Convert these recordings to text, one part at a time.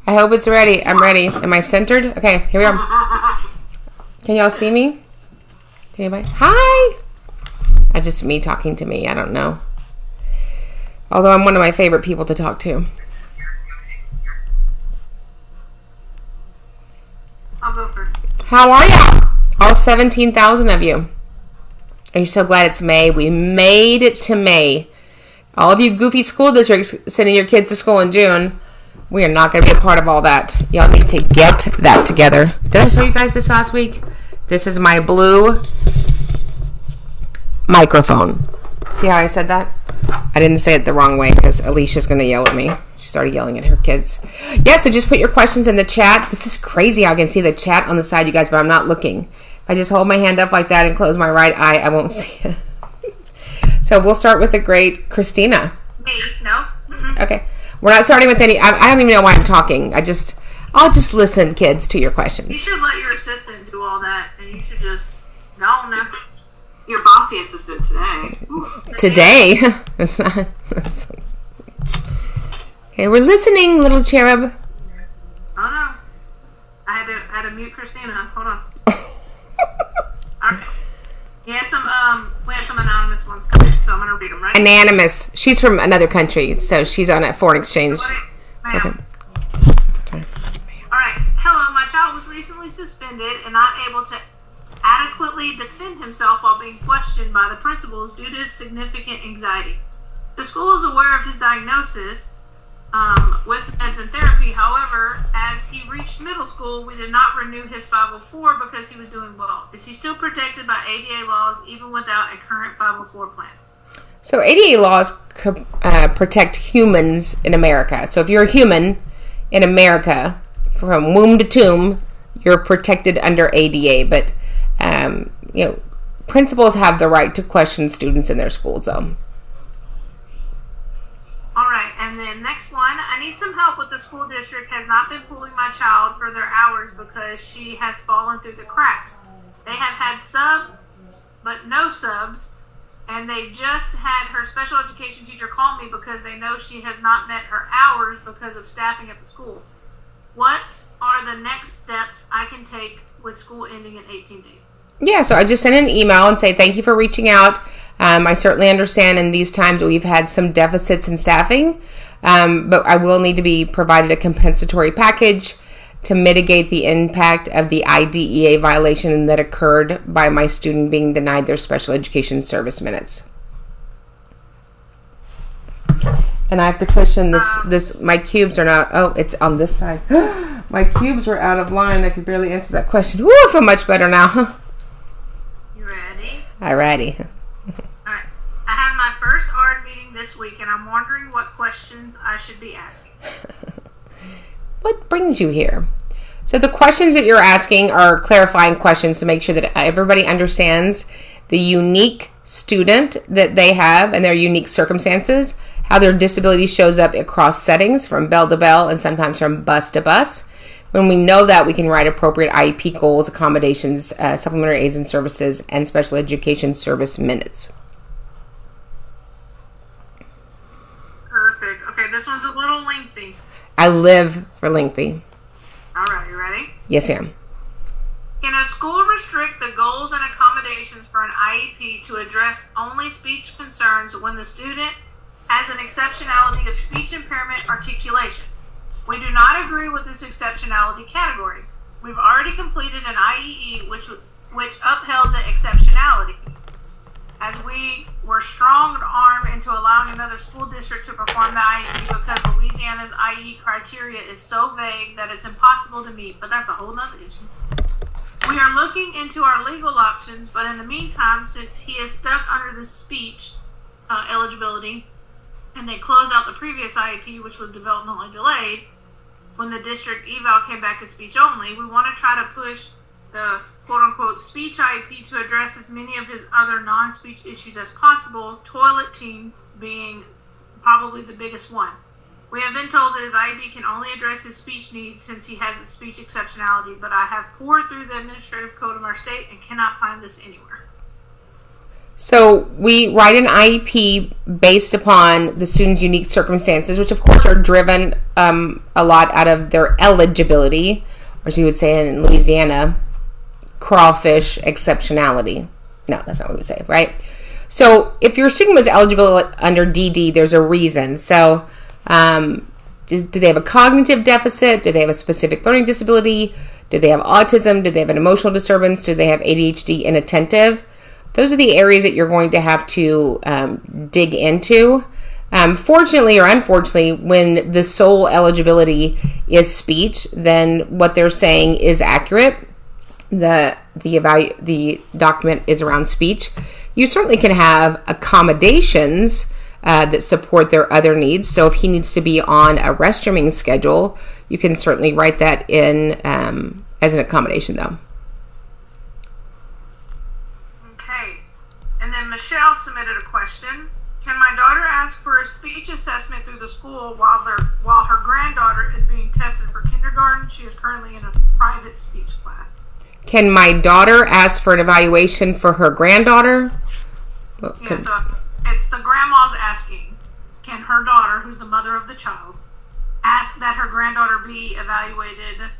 I hope it's ready. I'm ready. Am I centered? Okay, here we go. Can y'all see me? Anybody? Hi! That's just me talking to me. I don't know. Although I'm one of my favorite people to talk to. I'll go first. How are ya? All 17,000 of you. Are you so glad it's May? We made it to May. All of you goofy school districts sending your kids to school in June, we are not going to be a part of all that. Y'all need to get that together. Did I show you guys this last week? This is my blue microphone. See how I said that? I didn't say it the wrong way because Alicia's going to yell at me. She started yelling at her kids. Yeah, so just put your questions in the chat. This is crazy. I can see the chat on the side, you guys, but I'm not looking. If I just hold my hand up like that and close my right eye, I won't see it. So we'll start with the great Christina. Me? No. Mm-hmm. Okay. We're not starting with any... I don't even know why I'm talking. I'll just listen, kids, to your questions. You should let your assistant do all that, and you should just... No. Your bossy assistant today. Today? It's not... Okay, we're listening, little cherub. Oh, no. I had to mute Christina. Hold on. All right. We had some anonymous ones come in, so I'm going to read them, right? Anonymous. She's from another country, so she's on a foreign exchange. Okay. Okay. All right. Hello, my child was recently suspended and not able to adequately defend himself while being questioned by the principals due to significant anxiety. The school is aware of his diagnosis with meds and therapy. However, as he reached middle school, we did not renew his 504 because he was doing well. Is he still protected by ADA laws even without a current 504 plan? So ADA laws protect humans in America. So if you're a human in America, from womb to tomb, you're protected under ADA. But, principals have the right to question students in their school zone. All right, and then next one. I need some help with the school district has not been pulling my child for their hours because she has fallen through the cracks. They have had subs, but no subs, and they just had her special education teacher call me because they know she has not met her hours because of staffing at the school. What are the next steps I can take with school ending in 18 days? Yeah, so I just sent an email and say thank you for reaching out. I certainly understand in these times we've had some deficits in staffing, but I will need to be provided a compensatory package to mitigate the impact of the IDEA violation that occurred by my student being denied their special education service minutes. And I have to push in this. My cubes are not. Oh, it's on this side. My cubes were out of line. I could barely answer that question. Ooh, I feel much better now. You ready? Alrighty. Alright. I have my first ARD meeting this week, and I'm wondering what questions I should be asking. What brings you here? So the questions that you're asking are clarifying questions to make sure that everybody understands the unique student that they have and their unique circumstances, how their disability shows up across settings from bell to bell and sometimes from bus to bus. When we know that, we can write appropriate IEP goals, accommodations, supplementary aids and services, and special education service minutes. Perfect. Okay, this one's a little lengthy. I live for lengthy. All right, you ready? Yes, ma'am. Can a school restrict the goals and accommodations for an IEP to address only speech concerns when the student has an exceptionality of speech impairment articulation? We do not agree with this exceptionality category. We've already completed an IEE which upheld the exceptionality, as we were strong-armed into allowing another school district to perform the IEP because Louisiana's IE criteria is so vague that it's impossible to meet, but that's a whole nother issue. We are looking into our legal options, but in the meantime, since he is stuck under the speech eligibility, and they closed out the previous IEP, which was developmentally delayed, when the district eval came back as speech only, we want to try to push the quote-unquote speech IEP to address as many of his other non-speech issues as possible, toilet team being probably the biggest one. We have been told that his IEP can only address his speech needs since he has a speech exceptionality, but I have poured through the administrative code of our state and cannot find this anywhere. So we write an IEP based upon the student's unique circumstances, which of course are driven a lot out of their eligibility, or as we would say in Louisiana, crawfish exceptionality. No, that's not what we would say, right? So if your student was eligible under DD, there's a reason. So do they have a cognitive deficit? Do they have a specific learning disability? Do they have autism? Do they have an emotional disturbance? Do they have ADHD inattentive? Those are the areas that you're going to have to dig into. Fortunately or unfortunately, when the sole eligibility is speech, then what they're saying is accurate. The document is around speech. You certainly can have accommodations that support their other needs. So if he needs to be on a restrooming schedule, you can certainly write that in as an accommodation, though. Okay. And then Michelle submitted a question. Can my daughter ask for a speech assessment through the school while her granddaughter is being tested for kindergarten? She is currently in a private speech class. Can my daughter ask for an evaluation for her granddaughter? Yeah, so it's the grandma's asking, can her daughter, who's the mother of the child, ask that her granddaughter be evaluated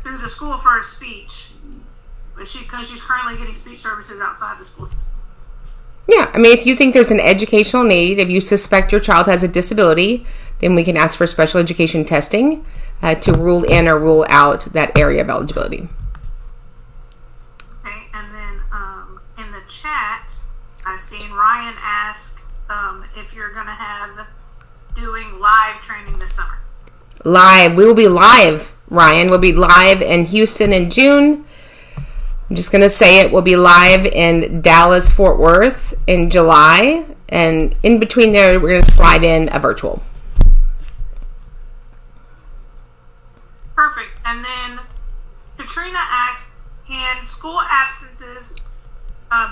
through the school for a speech, because she's currently getting speech services outside the school system. Yeah, I mean, if you think there's an educational need, if you suspect your child has a disability, then we can ask for special education testing to rule in or rule out that area of eligibility. Okay, and then in the chat, I've seen Ryan ask if you're going to have doing live training this summer. Live. We will be live, Ryan. We'll be live in Houston in June. I'm just going to say it. We'll be live in Dallas, Fort Worth in July. And in between there, we're going to slide in a virtual. Perfect. And then Katrina asks, can school absences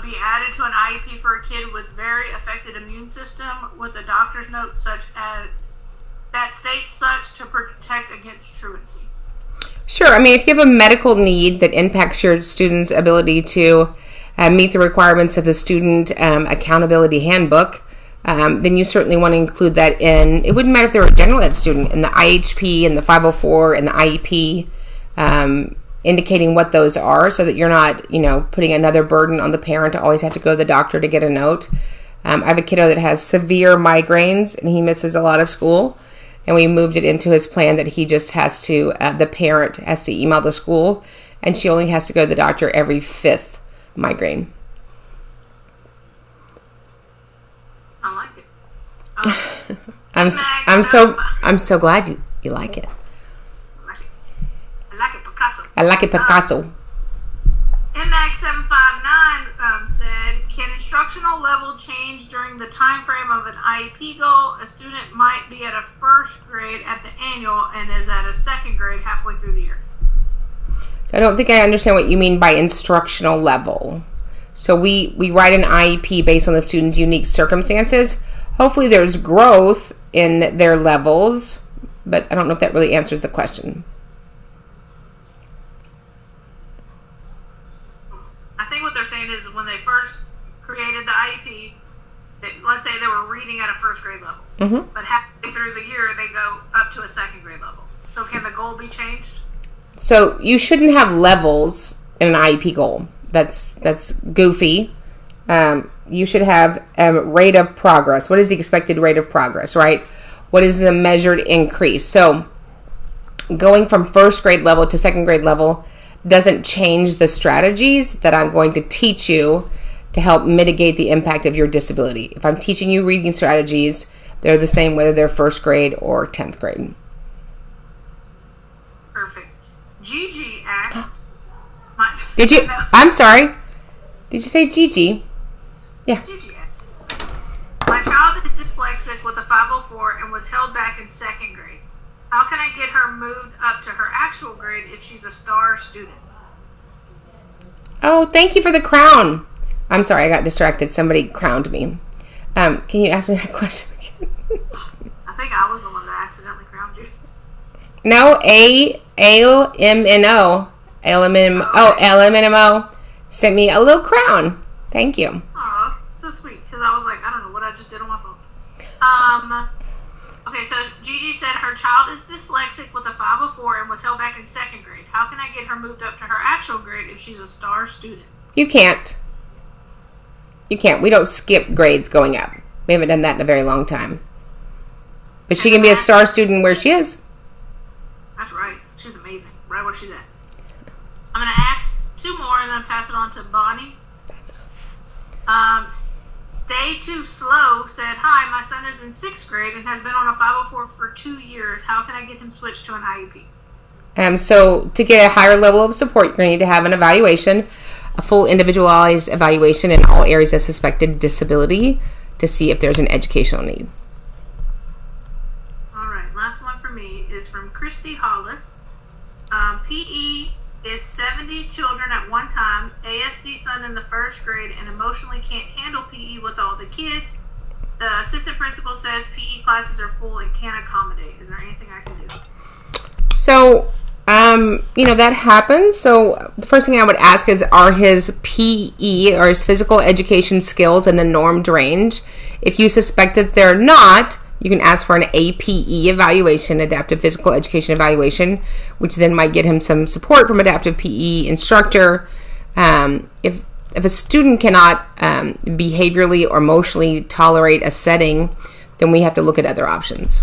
be added to an IEP for a kid with very affected immune system with a doctor's note such as that states such to protect against truancy? Sure. I mean, if you have a medical need that impacts your student's ability to meet the requirements of the student accountability handbook, then you certainly want to include that in. It wouldn't matter if they were a general ed student, in the IHP and the 504 and the IEP, indicating what those are so that you're not, putting another burden on the parent to always have to go to the doctor to get a note. I have a kiddo that has severe migraines and he misses a lot of school. And we moved it into his plan that he just has to, the parent has to email the school, and she only has to go to the doctor every 5th migraine. I like it. I'm so glad you like it. I like it, Picasso. I like it, Picasso. MAG759 said, can instructional level change during the time frame of an IEP goal? A student might be at a first grade at the annual and is at a second grade halfway through the year. So I don't think I understand what you mean by instructional level. So we write an IEP based on the student's unique circumstances. Hopefully there's growth in their levels, but I don't know if that really answers the question. I think what they're saying is when they first created the IEP, let's say they were reading at a first grade level, but halfway through the year they go up to a second grade level. So can the goal be changed? So you shouldn't have levels in an IEP goal. That's goofy. You should have rate of progress. What is the expected rate of progress, right? What is the measured increase? So going from first grade level to second grade level doesn't change the strategies that I'm going to teach you to help mitigate the impact of your disability. If I'm teaching you reading strategies, they're the same whether they're first grade or 10th grade. Perfect. Gigi asked... Did you? I'm sorry. Did you say Gigi? Yeah. Gigi asked, my child is dyslexic with a 504 and was held back in second grade. How can I get her moved up to her actual grade if she's a star student? Oh, thank you for the crown. I'm sorry, I got distracted. Somebody crowned me. Can you ask me that question again? I think I was the one that accidentally crowned you. No, LMNO sent me a little crown. Thank you. Aw, so sweet. Because I was like, I don't know what I just did on my phone. Okay, so Gigi said her child is dyslexic with a 504 and was held back in 2nd grade. How can I get her moved up to her actual grade if she's a star student? You can't. You can't. We don't skip grades going up. We haven't done that in a very long time. But she can be a star student where she is. That's right. She's amazing. Right where she's at. I'm going to ask 2 more and then pass it on to Bonnie. Stay Too Slow said, hi, my son is in 6th grade and has been on a 504 for 2 years. How can I get him switched to an IEP? So to get a higher level of support, you're going to need to have an evaluation, a full individualized evaluation in all areas of suspected disability to see if there's an educational need. All right, last one for me is from Christy Hollis. PE is 70 children at one time, ASD son in the 1st grade, and emotionally can't handle PE with all the kids. The assistant principal says PE classes are full and can't accommodate. Is there anything I can do? So, that happens. So the first thing I would ask is, are his PE or his physical education skills in the normed range? If you suspect that they're not, you can ask for an APE evaluation, adaptive physical education evaluation, which then might get him some support from adaptive PE instructor. If a student cannot behaviorally or emotionally tolerate a setting, then we have to look at other options.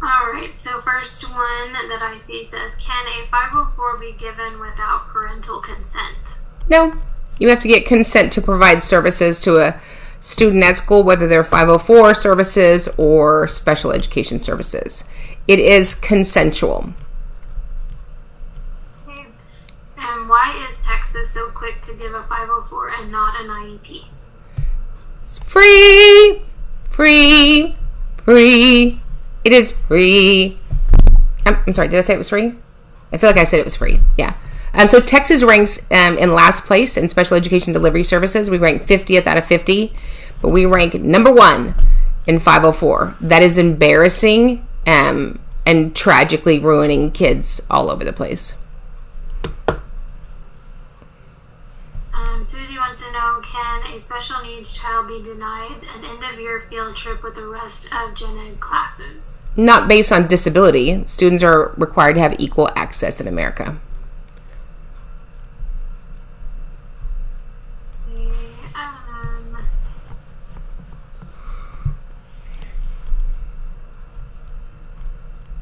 All right, so first one that I see says, can a 504 be given without parental consent? No. You have to get consent to provide services to a student at school, whether they're 504 services or special education services. It is consensual. Okay. And why is Texas so quick to give a 504 and not an IEP? It's free. Free. Free. It is free. I'm sorry, did I say it was free? I feel like I said it was free. Yeah. So Texas ranks in last place in special education delivery services. We rank 50th out of 50, but we rank number 1 in 504. That is embarrassing and tragically ruining kids all over the place. Susie wants to know, can a special needs child be denied an end-of-year field trip with the rest of gen ed classes? Not based on disability. Students are required to have equal access in America.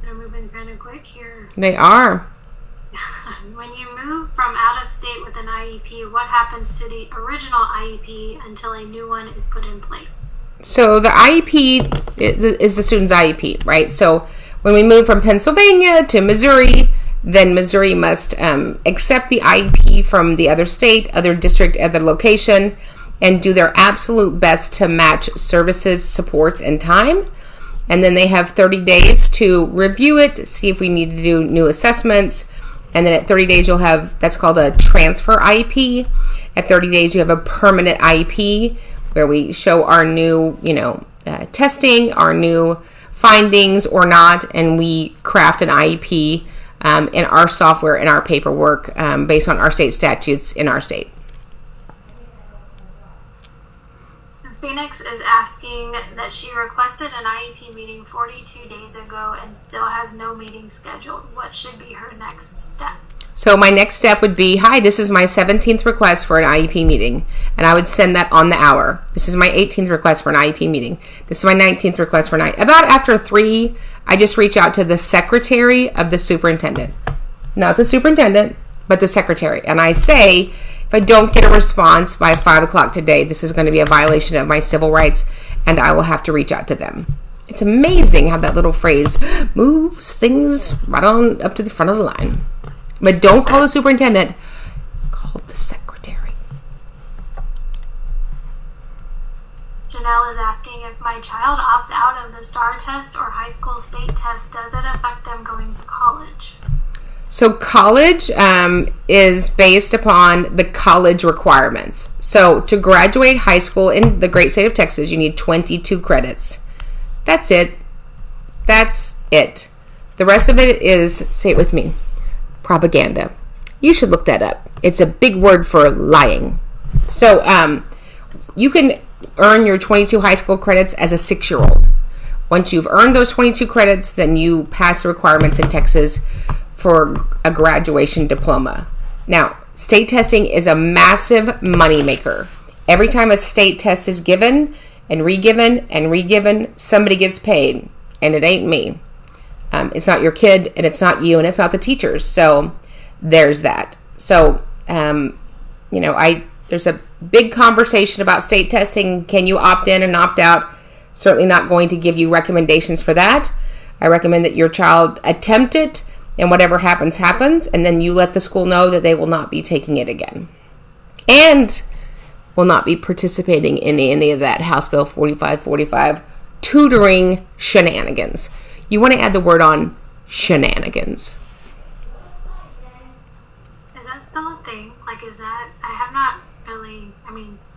They're moving kind of quick here. They are. When you move from out of state with an IEP, what happens to the original IEP until a new one is put in place? So the IEP is the student's IEP, right? So when we move from Pennsylvania to Missouri, then Missouri must accept the IEP from the other state, other district, other location, and do their absolute best to match services, supports, and time. And then they have 30 days to review it, see if we need to do new assessments. And then at 30 days, you'll have, that's called a transfer IEP. At 30 days, you have a permanent IEP where we show our new, testing, our new findings or not, and we craft an IEP in our software, in our paperwork, based on our state statutes in our state. Phoenix is asking that she requested an IEP meeting 42 days ago and still has no meeting scheduled. What should be her next step? So my next step would be, hi, this is my 17th request for an IEP meeting. And I would send that on the hour. This is my 18th request for an IEP meeting. This is my 19th request for an IEP. About after 3, I just reach out to the secretary of the superintendent. Not the superintendent, but the secretary. And I say, if I don't get a response by 5 o'clock today, this is going to be a violation of my civil rights, and I will have to reach out to them. It's amazing how that little phrase moves things right on up to the front of the line. But don't call the superintendent. Call the secretary. Janelle is asking, if my child opts out of the STAR test or high school state test, does it affect them going to college? So college is based upon the college requirements. So to graduate high school in the great state of Texas, you need 22 credits. That's it. That's it. The rest of it is, say it with me, propaganda. You should look that up. It's a big word for lying. So you can earn your 22 high school credits as a 6-year-old. Once you've earned those 22 credits, then you pass the requirements in Texas for a graduation diploma. Now, state testing is a massive moneymaker. Every time a state test is given and re-given, somebody gets paid. And it ain't me. It's not your kid, and it's not you, and it's not the teachers. So there's that. So, there's a big conversation about state testing. Can you opt in and opt out? Certainly not going to give you recommendations for that. I recommend that your child attempt it, and whatever happens, happens, and then you let the school know that they will not be taking it again. And will not be participating in any of that House Bill 4545 tutoring shenanigans. You want to add the word on shenanigans. Is that still a thing? Like, is that, I have not really,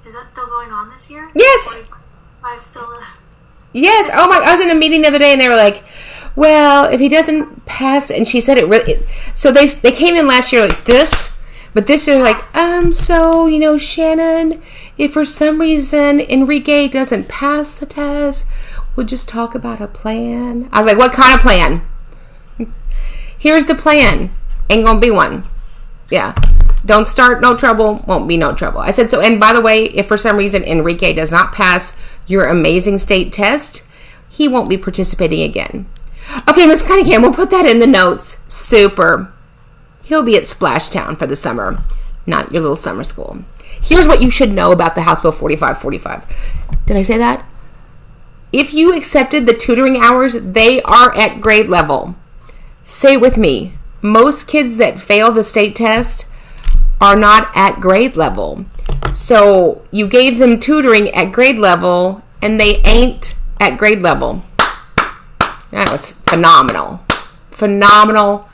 is that still going on this year? Yes. Like, I've still... Yes. Oh my! I was in a meeting the other day, and they were like, "Well, if he doesn't pass," and she said it really. So they came in last year like this, but this year like, Shannon, if for some reason Enrique doesn't pass the test, we'll just talk about a plan. I was like, "What kind of plan?" Here's the plan. Ain't gonna be one. Yeah. Don't start no trouble, won't be no trouble. I said, so, and by the way, if for some reason Enrique does not pass your amazing state test, he won't be participating again. Okay, Miss Cunningham, we'll put that in the notes. Super. He'll be at Splashtown for the summer, not your little summer school. Here's what you should know about the House Bill 4545. Did I say that? If you accepted the tutoring hours, they are at grade level. Say it with me. Most kids that fail the state test are not at grade level. So you gave them tutoring at grade level, and they ain't at grade level. That was phenomenal. Phenomenal.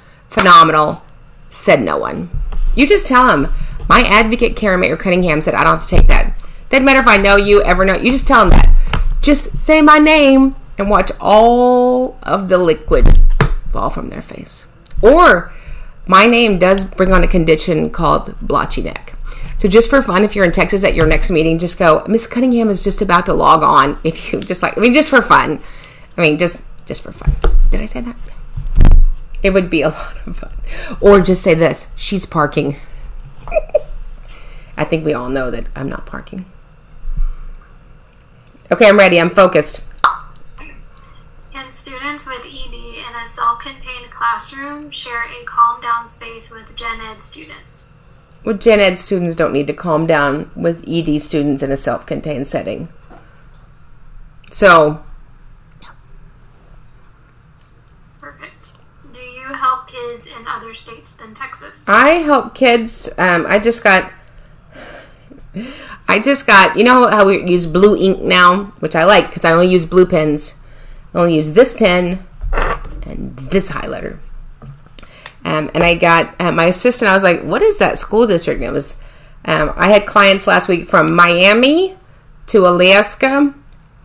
Said no one. You just tell them, my advocate, Karen Mayer Cunningham, said I don't have to take that. Doesn't matter if I know you, ever know. You just tell them that. Just say my name and watch all of the liquid fall from their face. Or my name does bring on a condition called blotchy neck. So just for fun, if you're in Texas at your next meeting, just go, Miss Cunningham is just about to log on. If you just just for fun. Just for fun. Did I say that? It would be a lot of fun. Or just say this, she's parking. I think we all know that I'm not parking. Okay, I'm ready. I'm focused. Can students with ED in a self-contained classroom share a calm down space with Gen Ed students? Well, Gen Ed students don't need to calm down with ED students in a self-contained setting. So, perfect. Do you help kids in other states than Texas? I help kids. I just got, you know how we use blue ink now, which I like because I only use blue pens. I only use this pen and this highlighter. And I got my assistant. I was like, what is that school district? And it was, I had clients last week from Miami to Alaska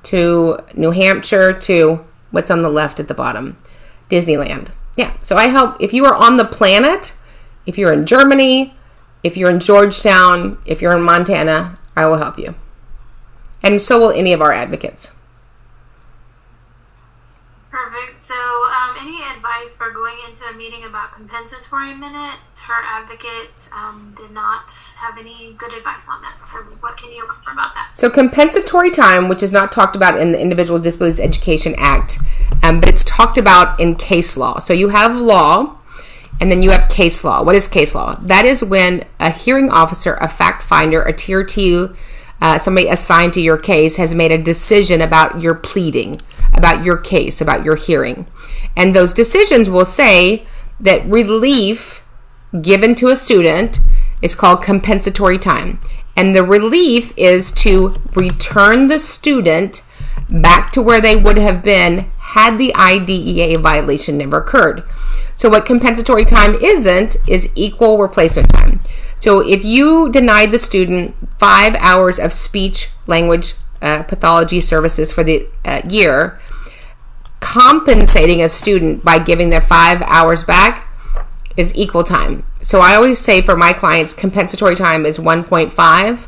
to New Hampshire to what's on the left at the bottom, Disneyland. Yeah. So I help, if you are on the planet, if you're in Germany, if you're in Georgetown, if you're in Montana, I will help you. And so will any of our advocates. Perfect. So any advice for going into a meeting about compensatory minutes? Her advocate did not have any good advice on that. So what can you offer about that? So compensatory time, which is not talked about in the Individual with Disabilities Education Act, but it's talked about in case law. So you have law, and then you have case law. What is case law? That is when a hearing officer, a fact finder, a tier 2, somebody assigned to your case has made a decision about your pleading, about your case, about your hearing. And those decisions will say that relief given to a student is called compensatory time. And the relief is to return the student back to where they would have been had the IDEA violation never occurred. So what compensatory time isn't is equal replacement time. So if you denied the student 5 hours of speech language pathology services for the year, compensating a student by giving their 5 hours back is equal time. So I always say for my clients, compensatory time is 1.5.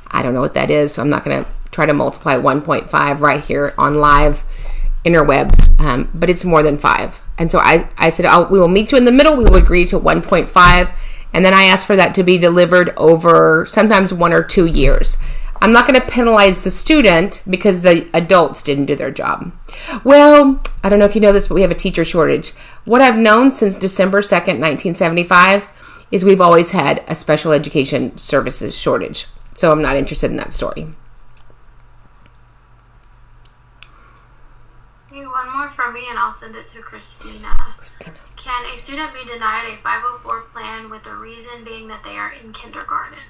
I don't know what that is, so I'm not going to try to multiply 1.5 right here on live interwebs, but it's more than 5. And so I said, we will meet you in the middle. We will agree to 1.5. And then I asked for that to be delivered over sometimes 1 or 2 years. I'm not going to penalize the student because the adults didn't do their job. Well, I don't know if you know this, but we have a teacher shortage. What I've known since December 2nd, 1975 is we've always had a special education services shortage. So I'm not interested in that story. Okay, one more from me and I'll send it to Christina. Can a student be denied a 504 plan with the reason being that they are in kindergarten?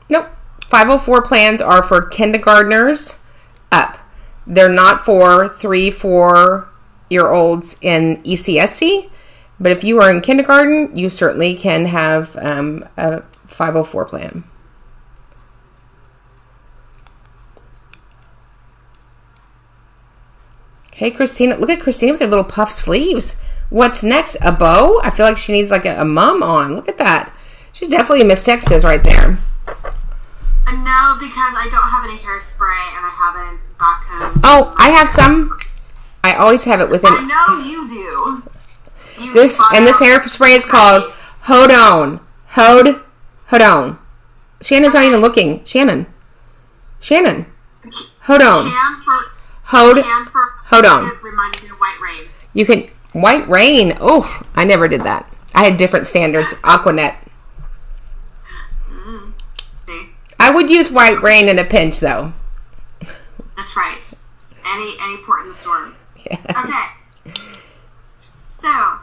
Nope. 504 plans are for kindergartners up. They're not for 3-4-year-olds in ECSC, but if you are in kindergarten, you certainly can have a 504 plan. Okay, Christina, look at Christina with her little puff sleeves. What's next? A bow? I feel like she needs like a mum on. Look at that. She's definitely Miss Texas right there. No, because I don't have any hairspray and I haven't back home. Oh, I have some. I always have it within. I know you do. This hairspray is called Hold On. Hold On. Shannon's not even looking. Shannon. Hold on. Hold on. Reminded me of White Rain. You can White Rain. Oh, I never did that. I had different standards. Aquanet. I would use White Rain in a pinch, though. That's right. Any port in the storm. Yes. Okay. So,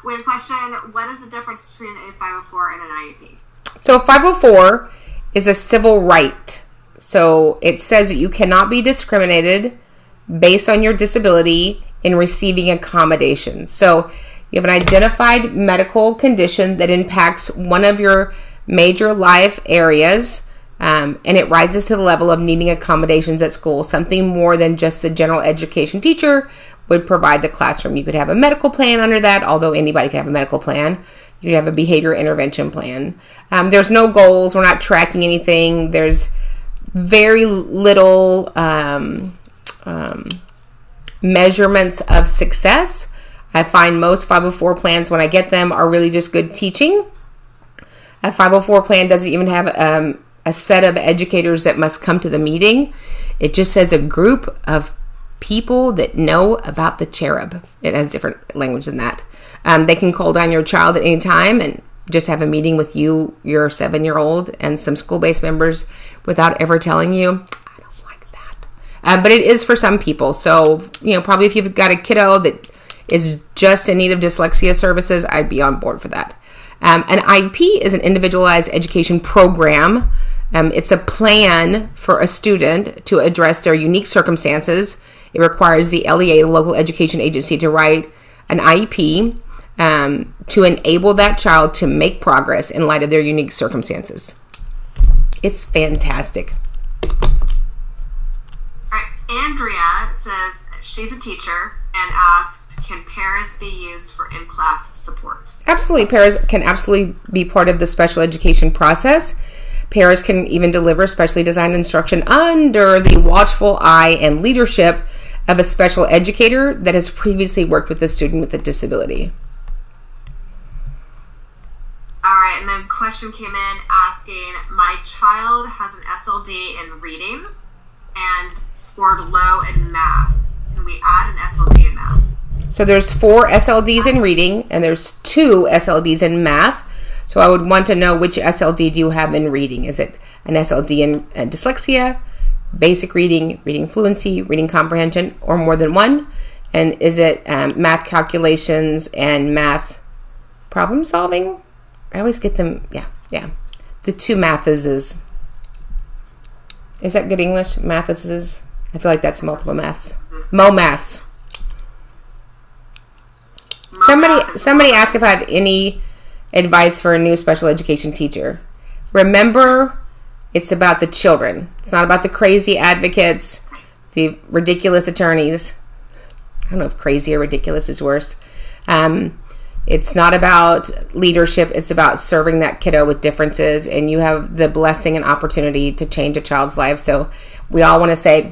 we have a question. What is the difference between a 504 and an IEP? So, 504 is a civil right. So, it says that you cannot be discriminated based on your disability in receiving accommodation. So, you have an identified medical condition that impacts one of your major life areas, and it rises to the level of needing accommodations at school, something more than just the general education teacher would provide the classroom. You could have a medical plan under that, although anybody could have a medical plan. You could have a behavior intervention plan. There's no goals. We're not tracking anything. There's very little measurements of success. I find most 504 plans, when I get them, are really just good teaching. A 504 plan doesn't even have a set of educators that must come to the meeting. It just says a group of people that know about the cherub. It has different language than that. They can call down your child at any time and just have a meeting with you, your 7-year-old, and some school-based members without ever telling you. I don't like that. But it is for some people. So, probably if you've got a kiddo that is just in need of dyslexia services, I'd be on board for that. An IEP is an individualized education program. It's a plan for a student to address their unique circumstances. It requires the LEA, the local education agency, to write an IEP to enable that child to make progress in light of their unique circumstances. It's fantastic. Andrea says she's a teacher and asked, can pairs be used for in-class support? Absolutely. Pairs can absolutely be part of the special education process. Pairs can even deliver specially designed instruction under the watchful eye and leadership of a special educator that has previously worked with a student with a disability. All right, and then a question came in asking, my child has an SLD in reading and scored low in math. Can we add an SLD in math? So there's 4 SLDs in reading, and there's 2 SLDs in math. So I would want to know which SLD do you have in reading. Is it an SLD in dyslexia, basic reading, reading fluency, reading comprehension, or more than one? And is it math calculations and math problem solving? I always get them, yeah. The 2 maths. Is that good English? Maths. I feel like that's multiple maths. Maths. Somebody asked if I have any advice for a new special education teacher. Remember, it's about the children. It's not about the crazy advocates, the ridiculous attorneys. I don't know if crazy or ridiculous is worse. It's not about leadership. It's about serving that kiddo with differences, and you have the blessing and opportunity to change a child's life. So we all want to say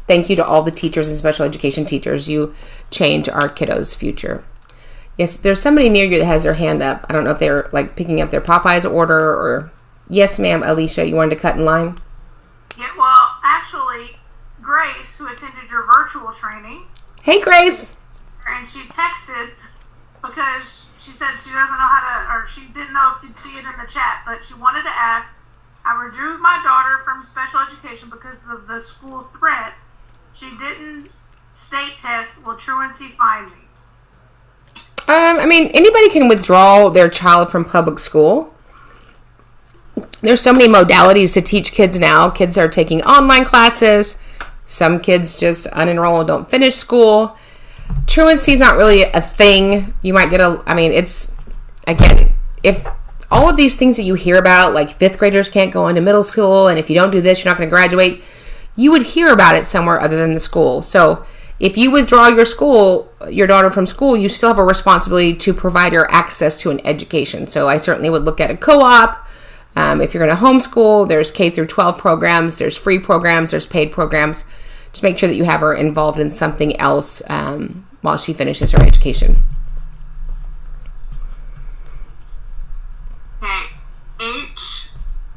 thank you to all the teachers and special education teachers. You change our kiddos' future. Yes, there's somebody near you that has their hand up. I don't know if they're like picking up their Popeyes order or... Yes, ma'am, Alicia, you wanted to cut in line? Yeah, well, actually, Grace, who attended your virtual training... Hey, Grace! And she texted because she said she doesn't know how to, or she didn't know if you'd see it in the chat, but she wanted to ask, I withdrew my daughter from special education because of the school threat. She didn't state test. Will truancy find me? I mean, anybody can withdraw their child from public school. There's so many modalities to teach kids now. Kids are taking online classes. Some kids just unenroll and don't finish school. Truancy is not really a thing. You might get it's, again, if all of these things that you hear about, like fifth graders can't go into middle school, and if you don't do this, you're not going to graduate, you would hear about it somewhere other than the school. So if you withdraw your daughter from school, you still have a responsibility to provide her access to an education. So I certainly would look at a co-op. If you're going to homeschool, there's K through 12 programs, there's free programs, there's paid programs. Just make sure that you have her involved in something else while she finishes her education. Okay, H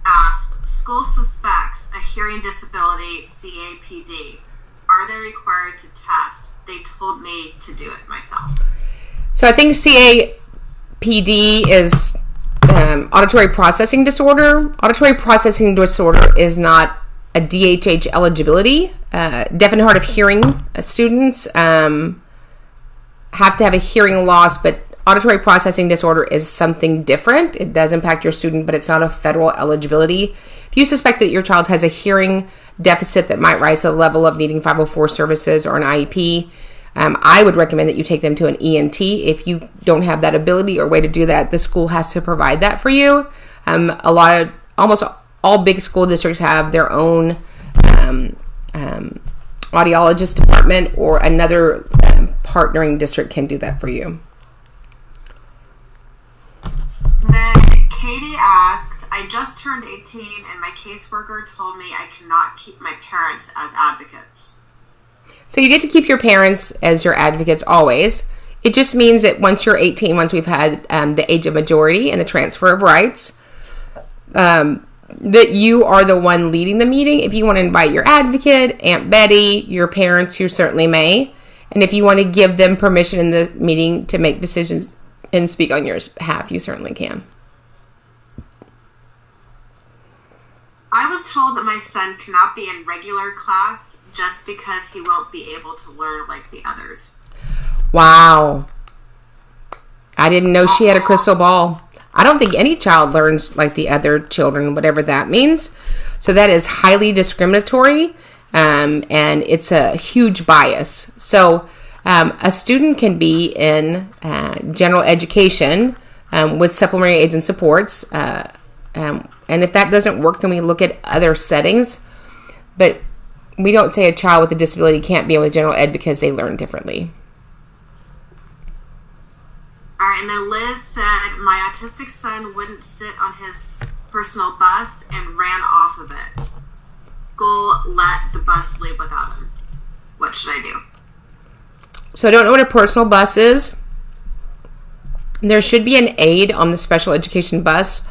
asked, school suspects a hearing disability, CAPD. Are they required to test? They told me to do it myself. So I think CAPD is auditory processing disorder. Auditory processing disorder is not a DHH eligibility. Deaf and hard of hearing students have to have a hearing loss, but auditory processing disorder is something different. It does impact your student, but it's not a federal eligibility. If you suspect that your child has a hearing deficit that might rise to the level of needing 504 services or an IEP, I would recommend that you take them to an ENT. If you don't have that ability or way to do that, the school has to provide that for you. Almost all big school districts have their own audiologist department, or another partnering district can do that for you. Then Katie asked, I just turned 18 and my caseworker told me I cannot keep my parents as advocates. So you get to keep your parents as your advocates always. It just means that once you're 18, once we've had the age of majority and the transfer of rights, that you are the one leading the meeting. If you want to invite your advocate, Aunt Betty, your parents, you certainly may. And if you want to give them permission in the meeting to make decisions and speak on your behalf, you certainly can. I was told that my son cannot be in regular class just because he won't be able to learn like the others. Wow. I didn't know she had a crystal ball. I don't think any child learns like the other children, whatever that means. So that is highly discriminatory, and it's a huge bias. So a student can be in general education with supplementary aids and supports. And if that doesn't work, then we look at other settings. But we don't say a child with a disability can't be in with general ed because they learn differently. All right, and then Liz said, my autistic son wouldn't sit on his personal bus and ran off of it. School let the bus leave without him. What should I do? So I don't know what a personal bus is. There should be an aide on the special education bus.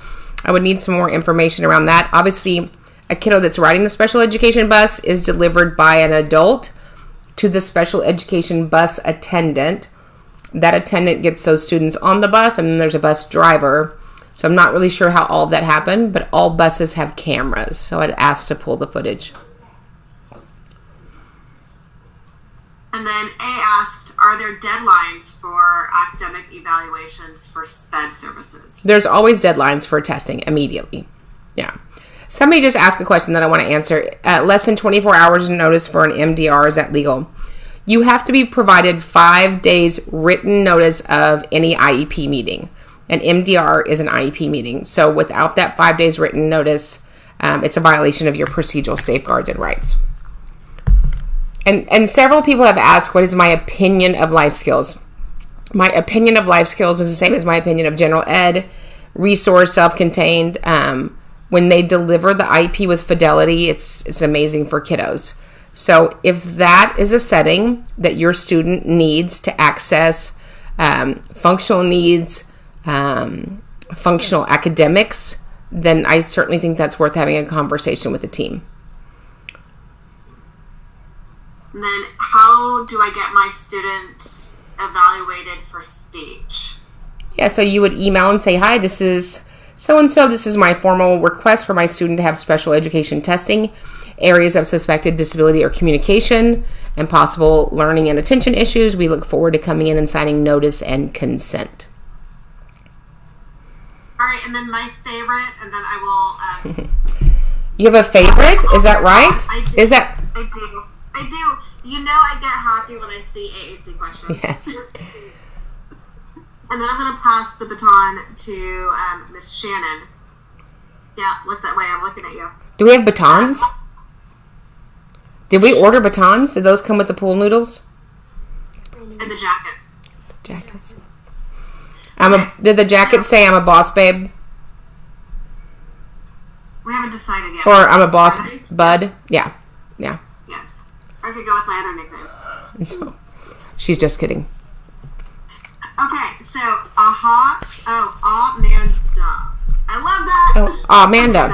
I would need some more information around that. Obviously, a kiddo that's riding the special education bus is delivered by an adult to the special education bus attendant. That attendant gets those students on the bus, and then there's a bus driver. So I'm not really sure how all of that happened, but all buses have cameras. So I'd ask to pull the footage. And then A asked, are there deadlines for academic evaluations for SPED services? There's always deadlines for testing immediately. Yeah. Somebody just asked a question that I want to answer. Less than 24 hours notice for an MDR, is that legal? You have to be provided 5 days written notice of any IEP meeting. An MDR is an IEP meeting. So without that 5 days written notice, it's a violation of your procedural safeguards and rights. And several people have asked, what is my opinion of life skills? My opinion of life skills is the same as my opinion of general ed, resource, self-contained. When they deliver the IEP with fidelity, it's amazing for kiddos. So if that is a setting that your student needs to access functional needs, functional academics, then I certainly think that's worth having a conversation with the team. And then how do I get my students evaluated for speech? Yeah, so you would email and say, hi, this is so-and-so. This is my formal request for my student to have special education testing, areas of suspected disability or communication, and possible learning and attention issues. We look forward to coming in and signing notice and consent. All right, and then my favorite, and then I will... You have a favorite? Is that right? I do. Is that... I do. You know I get happy when I see AAC questions. Yes. And then I'm going to pass the baton to Miss Shannon. Yeah, look that way. I'm looking at you. Do we have batons? Did we order batons? Did those come with the pool noodles? And the jackets. Jackets. Did the jacket say I'm a boss babe? We haven't decided yet. Or I'm a boss bud? Yeah. Yes. I could go with my other nickname. She's just kidding. Okay, so Amanda. I love that. Oh, Amanda.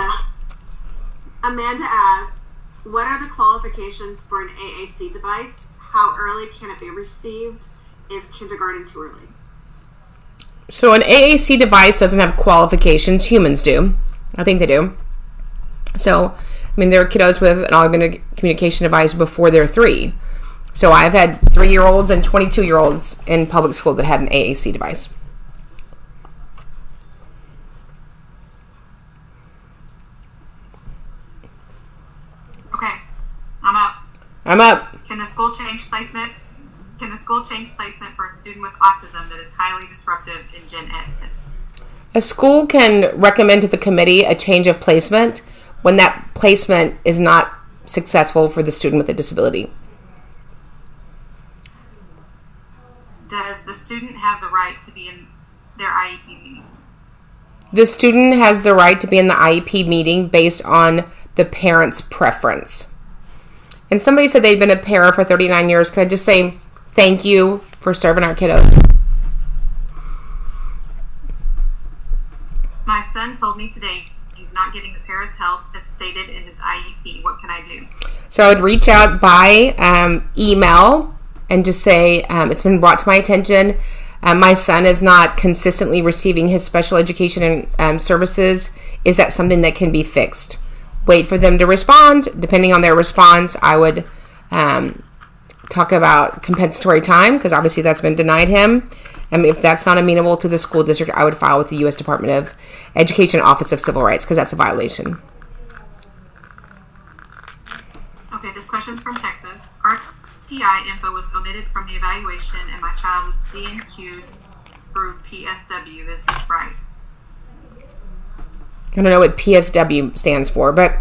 Amanda asks, what are the qualifications for an AAC device? How early can it be received? Is kindergarten too early? So an AAC device doesn't have qualifications. Humans do. I think they do. So, I mean, there are kiddos with an augmented communication device before they're 3. So I've had 3-year-olds and 22-year-olds in public school that had an AAC device. Okay, I'm up. I'm up. Can the school change placement? Can the school change placement for a student with autism that is highly disruptive in Gen Ed? A school can recommend to the committee a change of placement when that placement is not successful for the student with a disability. Does the student have the right to be in their IEP meeting? The student has the right to be in the IEP meeting based on the parent's preference. And somebody said they've been a para for 39 years. Can I just say thank you for serving our kiddos? My son told me today he's not getting the para's help as stated in his IEP. What can I do? So I would reach out by email and just say, it's been brought to my attention. My son is not consistently receiving his special education and services. Is that something that can be fixed? Wait for them to respond. Depending on their response, I would talk about compensatory time, because obviously that's been denied him. And if that's not amenable to the school district, I would file with the U.S. Department of Education Office of Civil Rights, because that's a violation. Okay, this question's from Texas. RTI info was omitted from the evaluation, and my child was DNQ'd through PSW. Is this right? I don't know what PSW stands for, but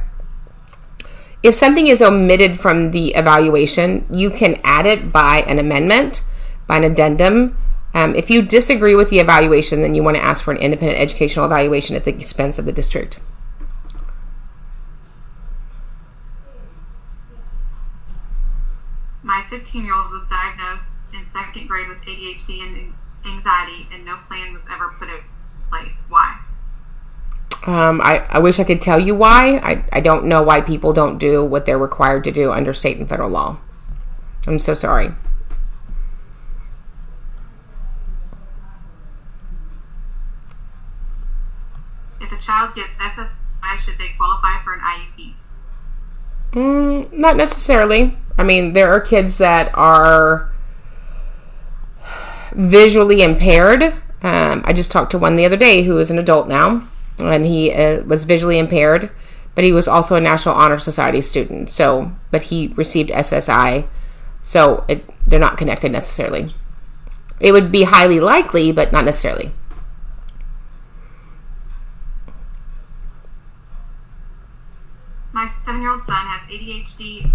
if something is omitted from the evaluation, you can add it by an amendment, by an addendum. If you disagree with the evaluation, then you want to ask for an independent educational evaluation at the expense of the district. My 15-year-old was diagnosed in 2nd grade with ADHD and anxiety, and no plan was ever put in place. Why? I wish I could tell you why. I don't know why people don't do what they're required to do under state and federal law. I'm so sorry. If a child gets SSI, should they qualify for an IEP? Not necessarily. I mean, there are kids that are visually impaired. I just talked to one the other day who is an adult now, and he was visually impaired, but he was also a National Honor Society student. So, but he received SSI, so they're not connected necessarily. It would be highly likely, but not necessarily. My 7-year-old son has ADHD,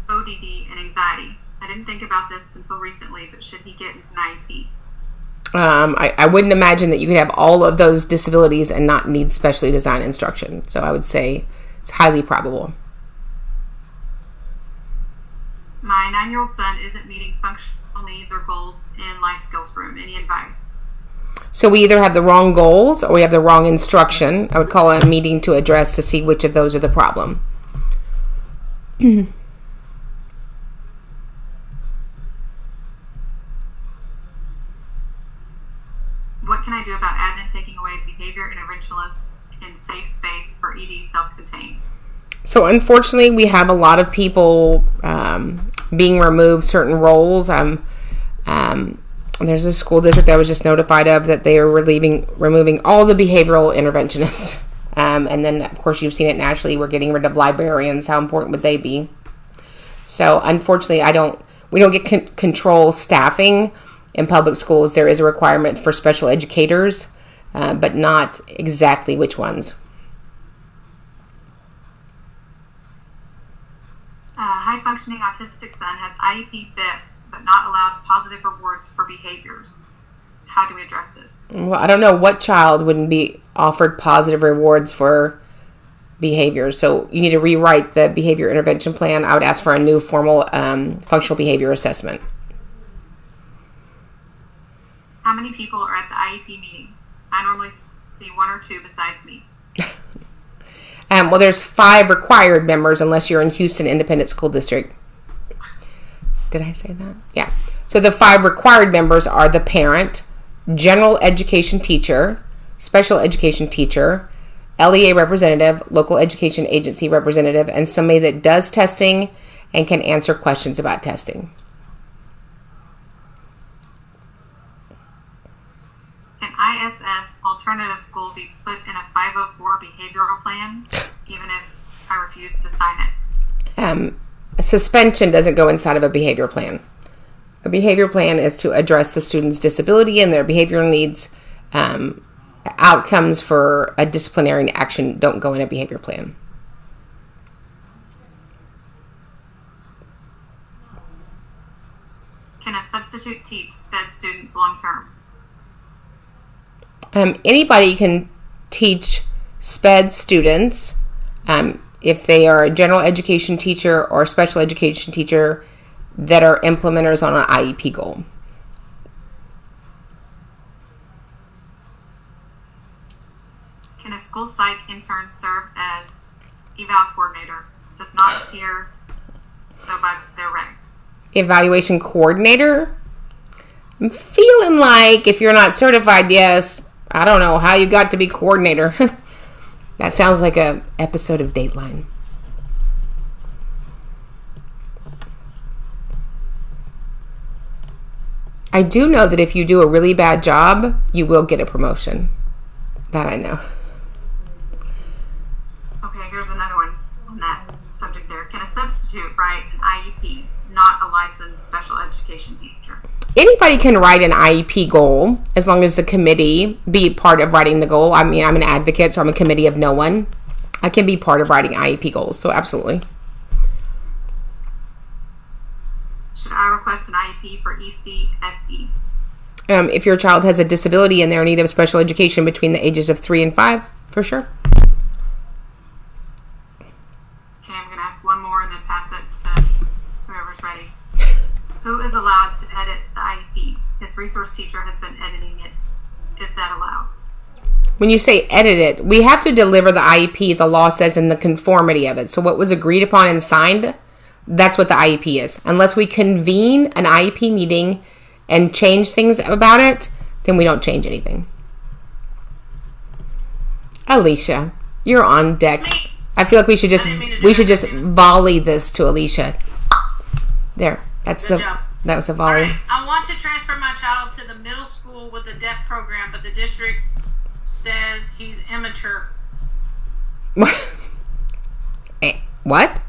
ODD, and anxiety. I didn't think about this until recently, but should he get an IEP? I wouldn't imagine that you could have all of those disabilities and not need specially designed instruction. So I would say it's highly probable. My 9-year-old son isn't meeting functional needs or goals in life skills room. Any advice? So we either have the wrong goals or we have the wrong instruction. I would call a meeting to address to see which of those are the problem. What can I do about admin taking away behavior interventionalists in safe space for ED self-contained? So unfortunately, we have a lot of people being removed certain roles. There's a school district I was just notified of that they are removing all the behavioral interventionists. And then, of course, you've seen it nationally. We're getting rid of librarians. How important would they be? So unfortunately, we don't get control staffing in public schools. There is a requirement for special educators, but not exactly which ones. High-functioning autistic son has IEP fit, but not allowed positive rewards for behaviors. How do we address this? Well, I don't know what child wouldn't be offered positive rewards for behaviors. So you need to rewrite the behavior intervention plan. I would ask for a new formal functional behavior assessment. How many people are at the IEP meeting? I normally see 1 or 2 besides me. Well, there's 5 required members unless you're in Houston Independent School District. Did I say that? Yeah. So the 5 required members are the parent, general education teacher, special education teacher, LEA representative, local education agency representative, and somebody that does testing and can answer questions about testing. Can ISS alternative school be put in a 504 behavioral plan, even if I refuse to sign it? A suspension doesn't go inside of a behavior plan. A behavior plan is to address the student's disability and their behavioral needs. Outcomes for a disciplinary action don't go in a behavior plan. Can a substitute teach SPED students long term? Anybody can teach SPED students if they are a general education teacher or a special education teacher that are implementers on an IEP goal. Can a school psych intern serve as eval coordinator? Does not appear so by their regs. Evaluation coordinator? I'm feeling like if you're not certified, yes. I don't know how you got to be coordinator. That sounds like a episode of Dateline. I do know that if you do a really bad job, you will get a promotion. That I know. Okay, here's another one on that subject there. Can a substitute write an IEP, not a licensed special education teacher? Anybody can write an IEP goal as long as the committee be part of writing the goal. I mean, I'm an advocate, so I'm a committee of no one. I can be part of writing IEP goals, so absolutely. Should I request an IEP for ECSE? If your child has a disability and they're in need of special education between the ages of 3 and 5, for sure. Okay, I'm going to ask one more and then pass it to whoever's ready. Who is allowed to edit the IEP? His resource teacher has been editing it. Is that allowed? When you say edit it, we have to deliver the IEP, the law says, in the conformity of it. So what was agreed upon and signed, that's what the IEP is. Unless we convene an IEP meeting and change things about it, then we don't change anything. Alicia, you're on deck. I feel like we should just volley this to Alicia. There. That was a volley. All right. I want to transfer my child to the middle school with a deaf program, but the district says he's immature. What?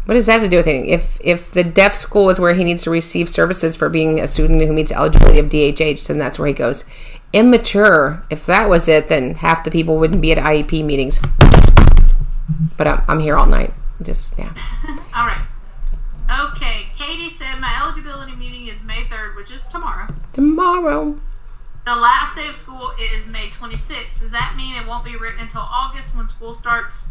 What does that have to do with anything? If the deaf school is where he needs to receive services for being a student who meets eligibility of DHH, then that's where he goes. Immature. If that was it, then half the people wouldn't be at IEP meetings. But I'm here all night. Just, yeah. All right. Okay. Katie said, my eligibility meeting is May 3rd, which is tomorrow. Tomorrow. The last day of school is May 26th. Does that mean it won't be written until August when school starts?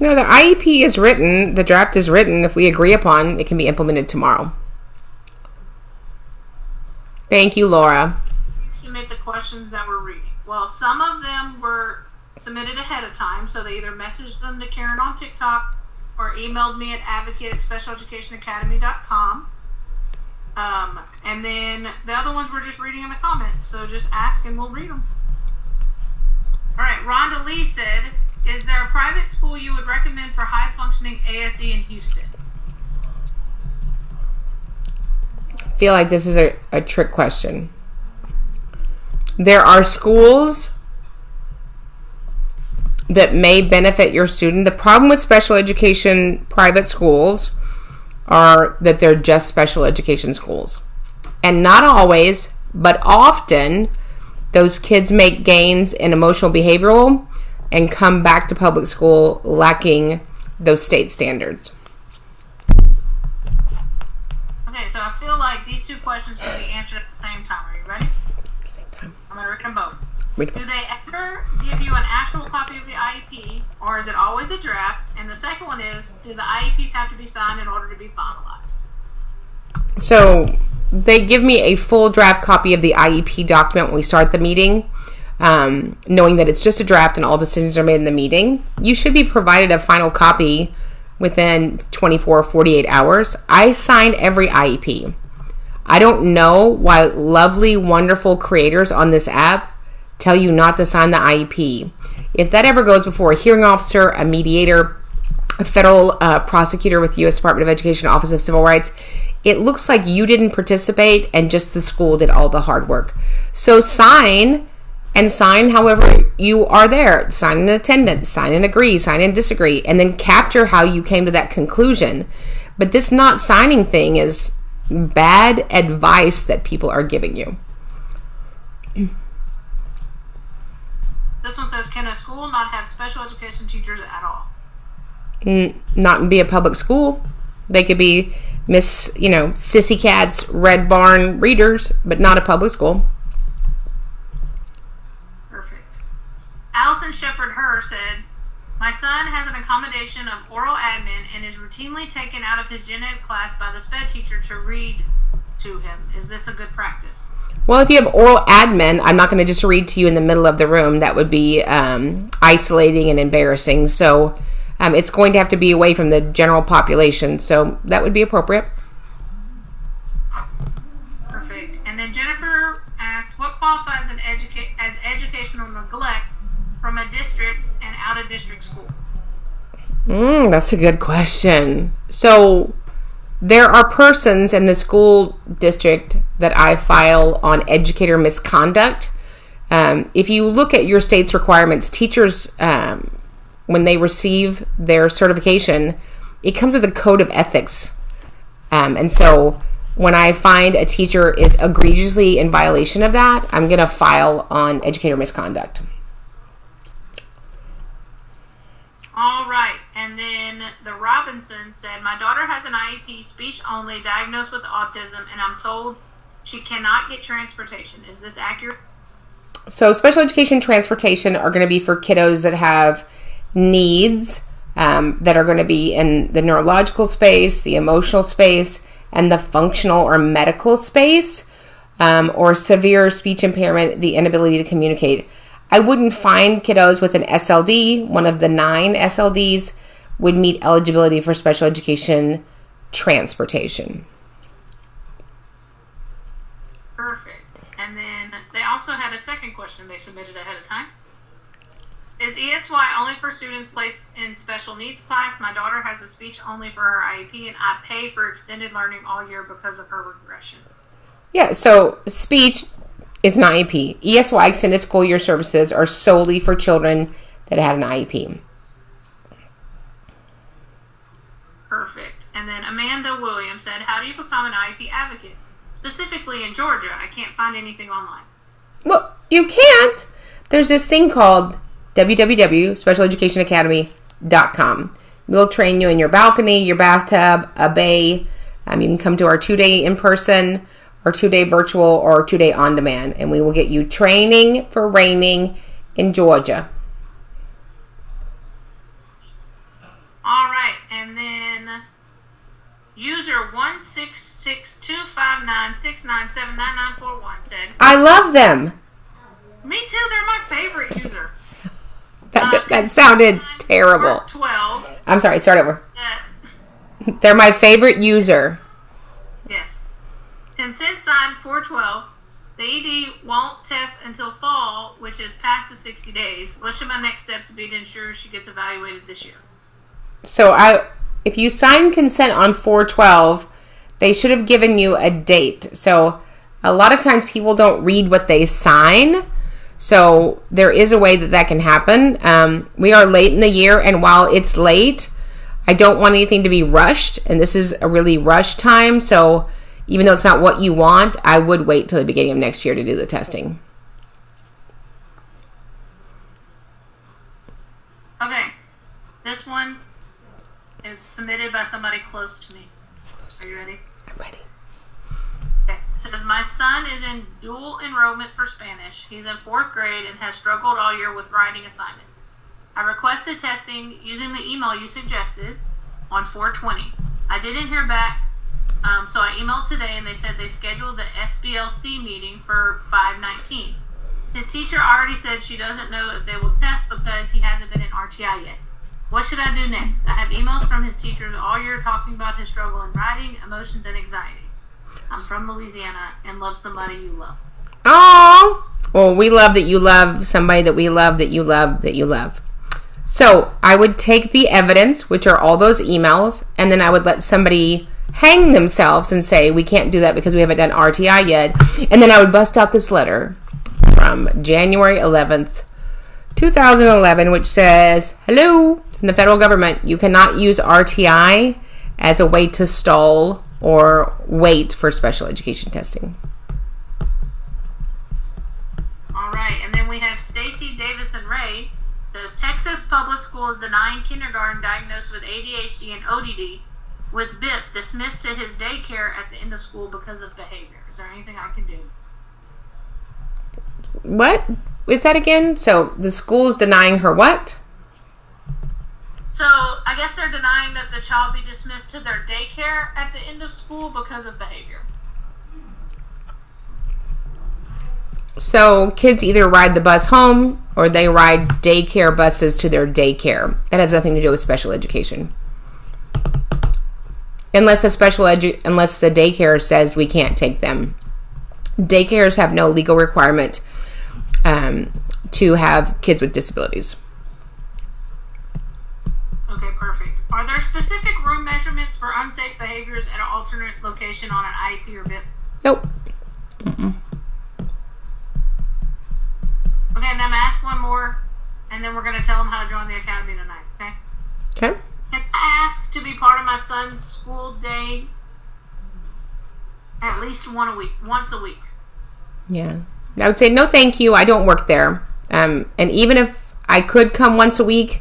No, the IEP is written. The draft is written. If we agree upon, it can be implemented tomorrow. Thank you, Laura. Submit the questions that we're reading. Well, some of them were submitted ahead of time, so they either messaged them to Karen on TikTok or emailed me at advocate@specialeducationacademy.com. And then the other ones we're just reading in the comments, so just ask and we'll read them. All right, Rhonda Lee said, is there a private school you would recommend for high-functioning ASD in Houston? I feel like this is a trick question. There are schools that may benefit your student. The problem with special education private schools are that they're just special education schools. And not always, but often, those kids make gains in emotional behavioral and come back to public school lacking those state standards. Okay, so I feel like these two questions can be answered at the same time. Are you ready? Same time. I'm going to read them both. Read Do them. they ever give you an actual copy of the IEP, or is it always a draft? And the second one is, do the IEPs have to be signed in order to be finalized? So they give me a full draft copy of the IEP document when we start the meeting, knowing that it's just a draft and all decisions are made in the meeting. You should be provided a final copy within 24 or 48 hours. I sign every IEP. I don't know why lovely, wonderful creators on this app tell you not to sign the IEP. If that ever goes before a hearing officer, a mediator, a federal prosecutor with the U.S. Department of Education, Office of Civil Rights, it looks like you didn't participate and just the school did all the hard work. So sign, and sign however you are there. Sign in attendance, sign and agree, sign and disagree, and then capture how you came to that conclusion. But this not signing thing is bad advice that people are giving you. This one says, can a school not have special education teachers at all? Not be a public school. They could be Miss, Sissy Cat's Red Barn readers, but not a public school. Perfect. Allison Shepard Herr said, my son has an accommodation of oral admin and is routinely taken out of his gen ed class by the SPED teacher to read to him. Is this a good practice? Well, if you have oral admin, I'm not going to just read to you in the middle of the room. That would be isolating and embarrassing. So it's going to have to be away from the general population. So that would be appropriate. Perfect. And then Jennifer asked, what qualifies as educational neglect from a district and out of district school? That's a good question. So there are persons in the school district that I file on educator misconduct. If you look at your state's requirements, teachers, when they receive their certification, it comes with a code of ethics. And so when I find a teacher is egregiously in violation of that, I'm going to file on educator misconduct. All right. And then the Robinson said, my daughter has an IEP, speech only, diagnosed with autism, and I'm told she cannot get transportation. Is this accurate? So special education transportation are going to be for kiddos that have needs that are going to be in the neurological space, the emotional space, and the functional or medical space, or severe speech impairment, the inability to communicate. I wouldn't find kiddos with an SLD, one of the 9 SLDs, would meet eligibility for special education transportation. Perfect. And then they also had a second question they submitted ahead of time. Is ESY only for students placed in special needs class? My daughter has a speech only for her IEP, and I pay for extended learning all year because of her regression. Yeah, so speech is an IEP. ESY, Extended School Year Services, are solely for children that had an IEP. Perfect. And then Amanda Williams said, how do you become an IEP advocate? Specifically in Georgia, I can't find anything online. Well, you can't. There's this thing called www.specialeducationacademy.com. We'll train you in your balcony, your bathtub, a bay, You can come to our 2-day in-person, or 2-day virtual, or 2-day on-demand, and we will get you training for reigning in Georgia. All right, and then user 1662596979941 said, I love them. me too, they're my favorite user. That sounded terrible. 12. I'm sorry, start over. Uh, They're my favorite user. yes. Consent sign 412. The ED won't test until fall, which is past the 60 days. What should my next step to be to ensure she gets evaluated this year? So if you sign consent on 412, they should have given you a date. So a lot of times people don't read what they sign. So there is a way that can happen. We are late in the year, and while it's late, I don't want anything to be rushed, and this is a really rushed time. So even though it's not what you want, I would wait till the beginning of next year to do the testing. Okay. This one is submitted by somebody close to me. Are you ready? I'm ready. Okay. It says, my son is in dual enrollment for Spanish. He's in 4th grade and has struggled all year with writing assignments. I requested testing using the email you suggested on 4/20. I didn't hear back, so I emailed today and they said they scheduled the SBLC meeting for 5/19. His teacher already said she doesn't know if they will test because he hasn't been in RTI yet. What should I do next? I have emails from his teachers all year talking about his struggle in writing, emotions, and anxiety. I'm from Louisiana and love somebody you love. Oh, well, we love that you love somebody that we love, that you love, that you love. So I would take the evidence, which are all those emails, and then I would let somebody hang themselves and say, we can't do that because we haven't done RTI yet. And then I would bust out this letter from January 11th, 2011, which says, hello, from the federal government, you cannot use RTI as a way to stall or wait for special education testing. All right, and then we have Stacy Davison Ray. Says Texas public schools denying kindergarten diagnosed with ADHD and ODD with BIP dismissed to his daycare at the end of school because of behavior. Is there anything I can do? What is that again? So the school's denying her what? So I guess they're denying that the child be dismissed to their daycare at the end of school because of behavior. So kids either ride the bus home or they ride daycare buses to their daycare. That has nothing to do with special education. Unless the daycare says we can't take them. Daycares have no legal requirement to have kids with disabilities. Okay, perfect. Are there specific room measurements for unsafe behaviors at an alternate location on an IEP or BIP? Nope. Mm-mm. Okay, and then I'm going to ask one more, and then we're going to tell them how to join the academy tonight, okay? Okay. Can I ask to be part of my son's school day at least once a week? Yeah. I would say, no, thank you. I don't work there. And even if I could come once a week,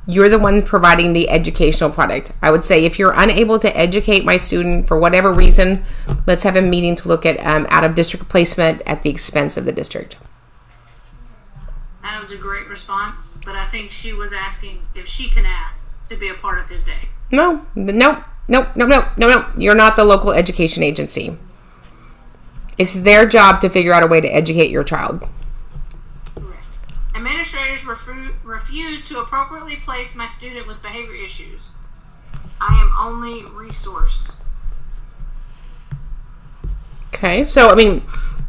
you're the one providing the educational product. I would say if you're unable to educate my student for whatever reason, let's have a meeting to look at out-of-district placement at the expense of the district. That was a great response, but I think she was asking if she can ask to be a part of his day. No. You're not the local education agency. It's their job to figure out a way to educate your child. Correct. Administrators refuse to appropriately place my student with behavior issues. I am only resource. Okay, so,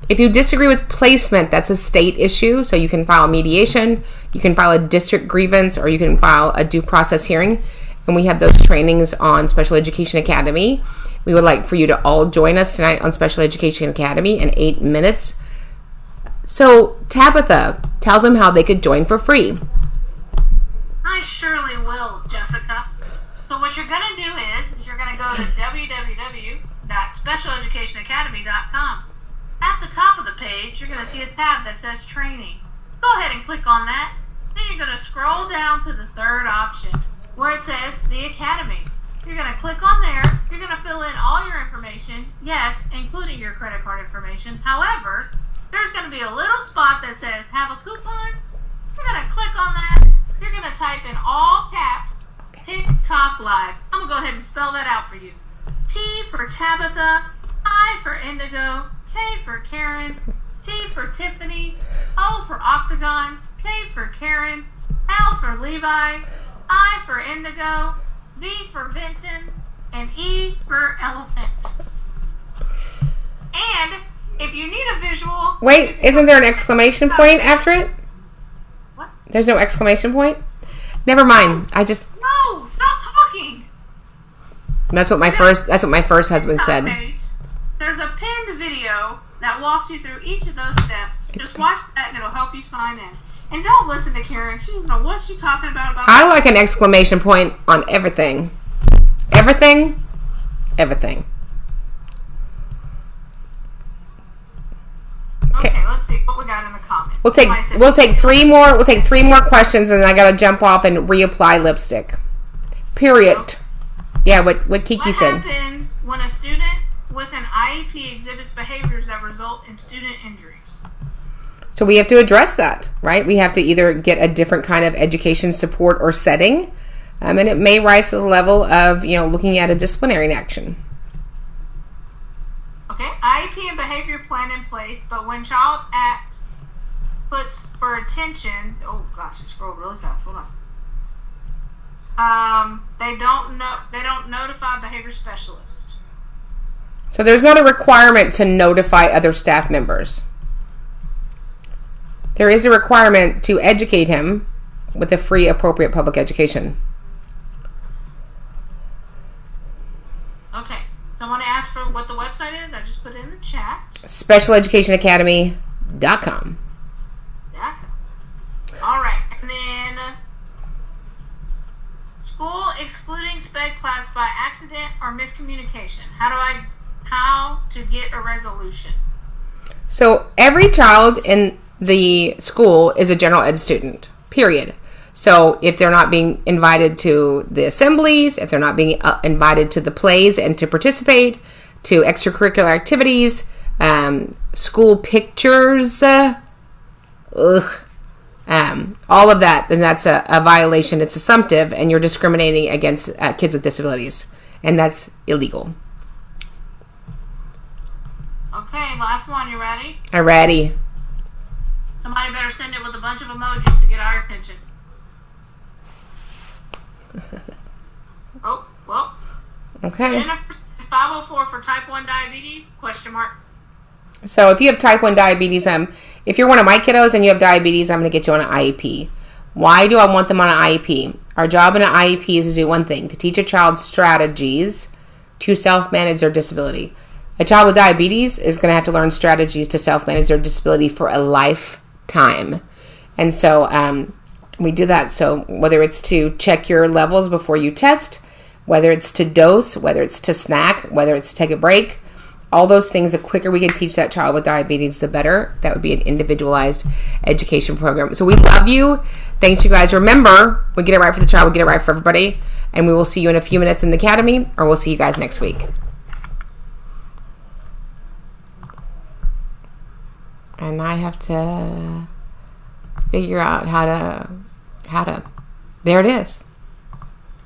if you disagree with placement, that's a state issue. So you can file mediation, you can file a district grievance, or you can file a due process hearing. And we have those trainings on Special Education Academy. We would like for you to all join us tonight on Special Education Academy in 8 minutes. So, Tabitha, tell them how they could join for free. I surely will, Jessica. So what you're going to do is you're going to go to www.specialeducationacademy.com. At the top of the page, you're going to see a tab that says Training. Go ahead and click on that. Then you're going to scroll down to the third option where it says The Academy. You're going to click on there. You're going to fill in all your yes, including your credit card information. However, there's going to be a little spot that says have a coupon. You're going to click on that. You're going to type in all caps TikTok Live. I'm going to go ahead and spell that out for you. T for Tabitha, I for Indigo, K for Karen, T for Tiffany, O for Octagon, K for Karen, L for Levi, I for Indigo, V for Vinton, and E for Elephant. And if you need a visual... Wait, isn't there an exclamation point after it? What? There's no exclamation point? Never mind. I just... No, stop talking. That's what my first husband said. There's a pinned video that walks you through each of those steps. Just watch that and it'll help you sign in. And don't listen to Karen. She doesn't know what she's talking about. I like an exclamation point on everything. Everything. Everything. Okay, let's see what we got in the comments. We'll take three more. We'll take 3 more questions, and then I gotta jump off and reapply lipstick. Period. Okay. Yeah, what Kiki said. What happens when a student with an IEP exhibits behaviors that result in student injuries? So we have to address that, right? We have to either get a different kind of education support or setting, and it may rise to the level of looking at a disciplinary action. Okay, IEP and behavior plan in place, but when child puts for attention, oh gosh, it scrolled really fast. Hold on. They don't notify behavior specialists. So there's not a requirement to notify other staff members. There is a requirement to educate him with a free, appropriate public education. Okay. Someone asked for what the website is. I just put it in the chat. SpecialEducationAcademy.com. Yeah. All right. And then school excluding sped class by accident or miscommunication. How to get a resolution? So every child in the school is a general ed student, period. So if they're not being invited to the assemblies, if they're not being invited to the plays and to participate, to extracurricular activities, school pictures, all of that, then that's a violation. It's assumptive, and you're discriminating against kids with disabilities, and that's illegal. Okay, last one. You ready? I'm ready. Somebody better send it with a bunch of emojis to get our attention. Oh, well. Okay. Jennifer, 504 for type 1 diabetes? Question mark. So if you have type 1 diabetes, if you're one of my kiddos and you have diabetes, I'm going to get you on an IEP. Why do I want them on an IEP? Our job in an IEP is to do one thing, to teach a child strategies to self-manage their disability. A child with diabetes is going to have to learn strategies to self-manage their disability for a lifetime. And so we do that. So whether it's to check your levels before you test, whether it's to dose, whether it's to snack, whether it's to take a break, all those things, the quicker we can teach that child with diabetes, the better. That would be an individualized education program. So we love you. Thanks, you guys. Remember, we get it right for the child, we get it right for everybody. And we will see you in a few minutes in the academy, or we'll see you guys next week. And I have to figure out how to, there it is.